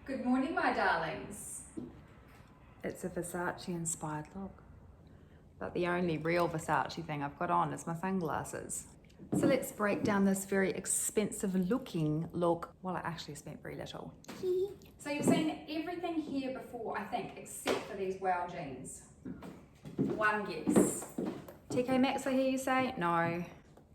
Good morning, my darlings. It's a Versace inspired look, but the only real Versace thing I've got on is my sunglasses. So let's break down this very expensive looking look. Well, I actually spent very little. So you've seen everything here before, I think, except for these wow jeans. One guess. TK Maxx, I hear you say no.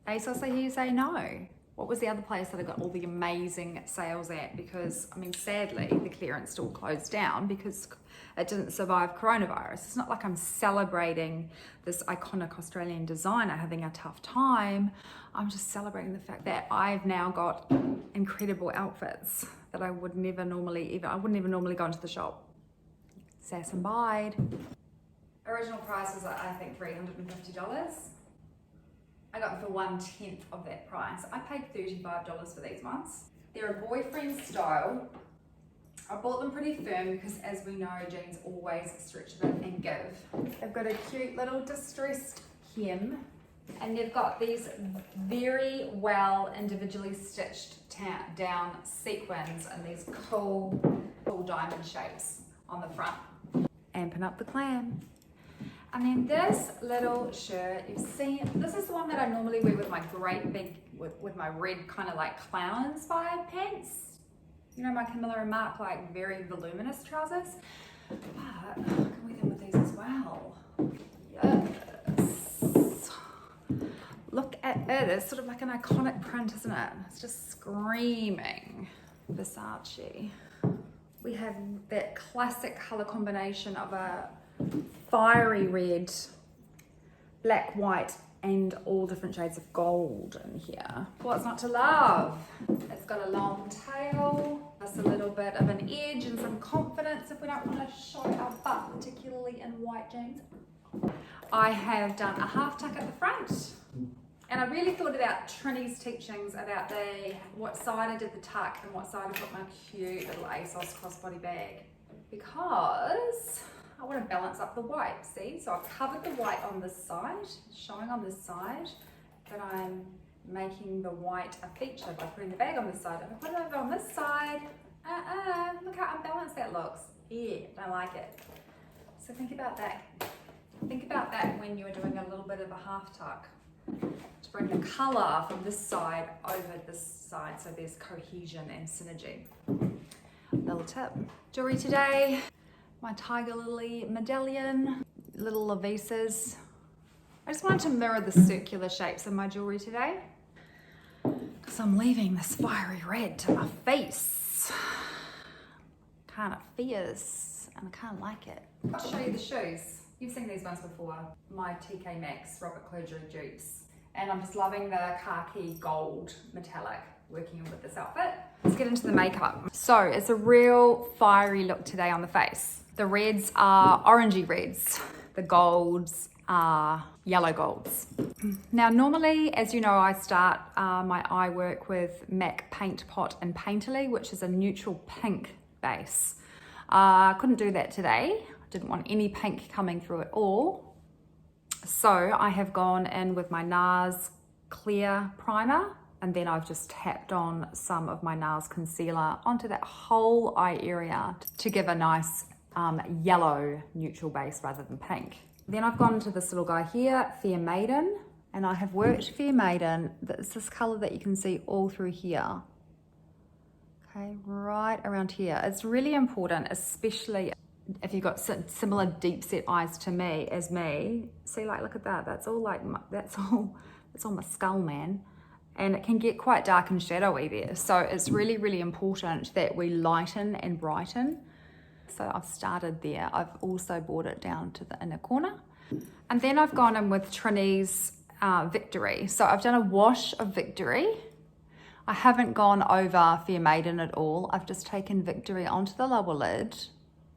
ASOS, I hear you say no. What was the other place that I got all the amazing sales at? Because, I mean, sadly, the clearance store closed down because it didn't survive coronavirus. It's not like I'm celebrating this iconic Australian designer having a tough time. I'm just celebrating the fact that I've now got incredible outfits that I would never normally I wouldn't even normally go into the shop. Sass and Bide. Original price was, I think, $350. I got them for 1/10 of that price. I paid $35 for these ones. They're a boyfriend style. I bought them pretty firm because, as we know, jeans always stretch a bit and give. They've got a cute little distressed hem, and they've got these very well individually stitched down sequins and these cool diamond shapes on the front. Amping up the glam. And then this little shirt, you've seen, this is the one that I normally wear with my great big, with my red kind of like clown inspired pants. You know, my Camilla and Mark like very voluminous trousers. But I can wear them with these as well. Yes. Look at it, it's sort of like an iconic print, isn't it? It's just screaming Versace. We have that classic color combination of a fiery red, black, white, and all different shades of gold in here. What's not to love? It's got a long tail, just a little bit of an edge and some confidence if we don't want to show our butt, particularly in white jeans. I have done a half tuck at the front, and I really thought about Trini's teachings about what side I did the tuck and what side I put my cute little ASOS crossbody bag, because I want to balance up the white, see? So I've covered the white on this side, showing on this side, but I'm making the white a feature by putting the bag on this side. If I put it over on this side, look how unbalanced that looks. Yeah, don't like it. So think about that. Think about that when you're doing a little bit of a half tuck, to bring the colour from this side over this side so there's cohesion and synergy. Little tip. Jewelry today. My Tiger Lily medallion, little Levisas. I just wanted to mirror the circular shapes of my jewelry today because I'm leaving this fiery red to my face. Kind of fierce, and I kind of like it. I'll show you the shoes. You've seen these ones before. My TK Maxx Robert Cloger dupes. And I'm just loving the khaki gold metallic working with this outfit. Let's get into the makeup. So it's a real fiery look today on the face. The reds are orangey reds. The golds are yellow golds. Now, normally, as you know, I start my eye work with MAC Paint Pot and Painterly, which is a neutral pink base. I couldn't do that today. I didn't want any pink coming through at all. So I have gone in with my NARS Clear Primer, and then I've just tapped on some of my NARS concealer onto that whole eye area to give a nice yellow neutral base rather than pink. Then I've gone into this little guy here, Fair Maiden, and I have worked Fair Maiden. It's this color that you can see all through here. Okay, right around here. It's really important, especially if you've got similar deep set eyes to me as me. See, like, look at that. That's all my skull, man. And it can get quite dark and shadowy there. So it's really, really important that we lighten and brighten. So I've started there. I've also brought it down to the inner corner. And then I've gone in with Trini's Victory. So I've done a wash of Victory. I haven't gone over Fair Maiden at all. I've just taken Victory onto the lower lid,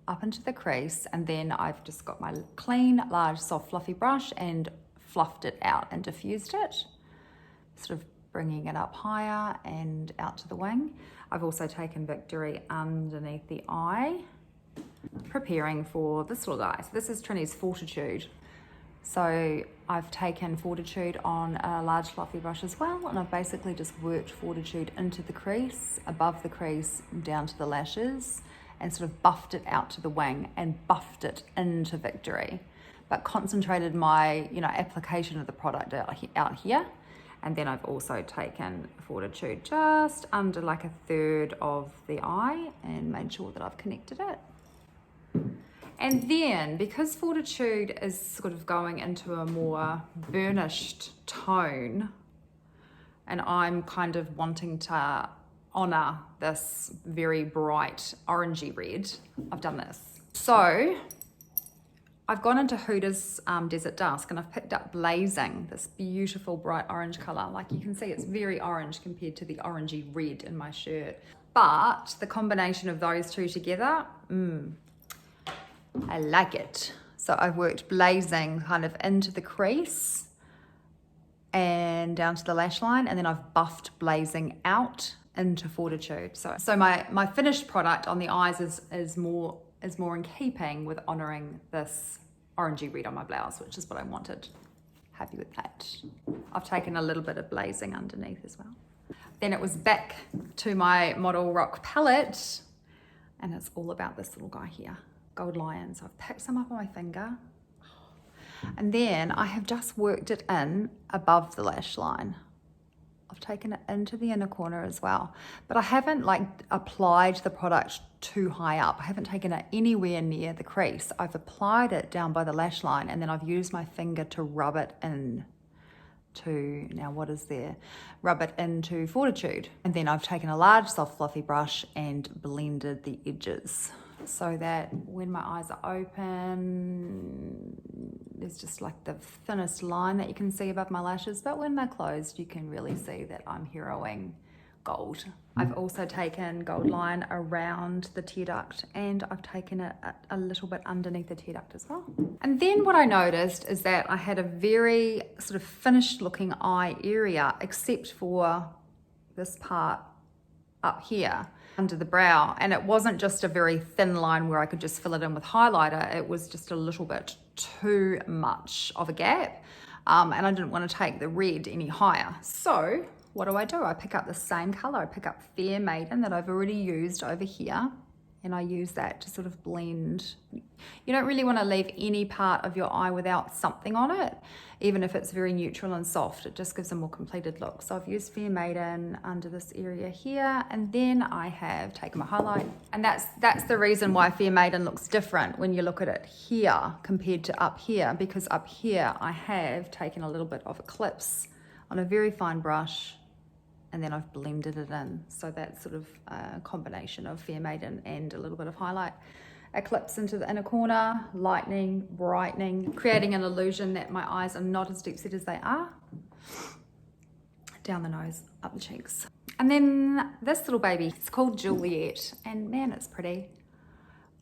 up into the crease, and then I've just got my clean, large, soft, fluffy brush and fluffed it out and diffused it, sort of bringing it up higher and out to the wing. I've also taken Victory underneath the eye, preparing for this little guy. So this is Trini's Fortitude. So I've taken Fortitude on a large fluffy brush as well, and I've basically just worked Fortitude into the crease, above the crease, down to the lashes, and sort of buffed it out to the wing and buffed it into Victory, but concentrated my, you know, application of the product out here. And then I've also taken Fortitude just under like a third of the eye and made sure that I've connected it. And then, because Fortitude is sort of going into a more burnished tone, and I'm kind of wanting to honor this very bright orangey red, I've done this. So I've gone into Huda's Desert Dusk, and I've picked up Blazing, this beautiful bright orange color. Like you can see, it's very orange compared to the orangey red in my shirt. But the combination of those two together, I like it. So I've worked Blazing kind of into the crease and down to the lash line, and then I've buffed Blazing out into Fortitude. So my finished product on the eyes is more in keeping with honouring this orangey red on my blouse, which is what I wanted. Happy with that. I've taken a little bit of Blazing underneath as well. Then it was back to my Model Rock palette, and it's all about this little guy here, Gold Lion. So I've picked some up on my finger, and then I have just worked it in above the lash line. I've taken it into the inner corner as well, but I haven't like applied the product too high up. I haven't taken it anywhere near the crease. I've applied it down by the lash line, and then I've used my finger to rub it in to, now what is there? Rub it into Fortitude. And then I've taken a large soft fluffy brush and blended the edges so that when my eyes are open, there's just like the thinnest line that you can see above my lashes, but when they're closed, you can really see that I'm heroing gold. I've also taken Gold Line around the tear duct, and I've taken it a little bit underneath the tear duct as well. And then what I noticed is that I had a very sort of finished looking eye area, except for this part up here under the brow, and it wasn't just a very thin line where I could just fill it in with highlighter. It was just a little bit too much of a gap, and I didn't want to take the red any higher. So what do? I pick up the same color. I pick up Fair Maiden that I've already used over here, and I use that to sort of blend. You don't really want to leave any part of your eye without something on it, even if it's very neutral and soft. It just gives a more completed look. So I've used Fair Maiden under this area here, and then I have taken my highlight, and that's the reason why Fair Maiden looks different when you look at it here compared to up here, because up here I have taken a little bit of Eclipse on a very fine brush, and then I've blended it in. So that's sort of a combination of Fair Maiden and a little bit of highlight. Eclipse into the inner corner, lightening, brightening, creating an illusion that my eyes are not as deep set as they are. Down the nose, up the cheeks. And then this little baby, it's called Juliet, and man, it's pretty.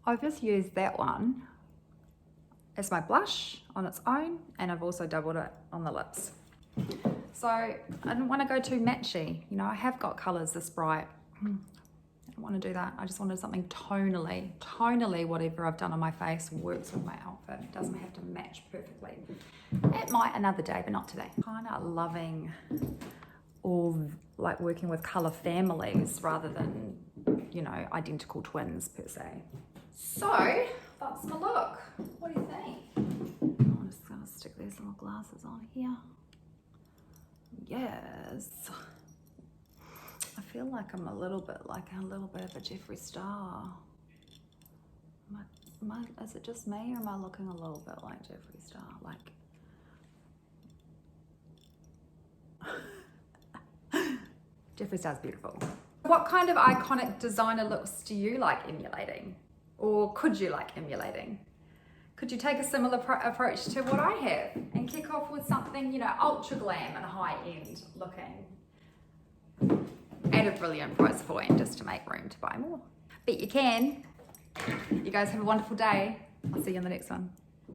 I've just used that one as my blush on its own, and I've also doubled it on the lips. So I didn't want to go too matchy. You know, I have got colours this bright. I don't want to do that. I just wanted something tonally. Tonally, whatever I've done on my face works with my outfit. It doesn't have to match perfectly. It might another day, but not today. Kind of loving all like working with colour families rather than, you know, identical twins per se. So that's my look. What do you think? I'm just going to stick these little glasses on here. Yes, I feel like I'm a little bit of a Jeffree Star. Is it just me, or am I looking a little bit like Jeffree Star? Like, Jeffree Star's beautiful. What kind of iconic designer looks do you like emulating? Or could you like emulating? Could you take a similar approach to what I have and kick off with something, you know, ultra glam and high end looking at a brilliant price point, just to make room to buy more? But you can. You guys have a wonderful day. I'll see you in the next one.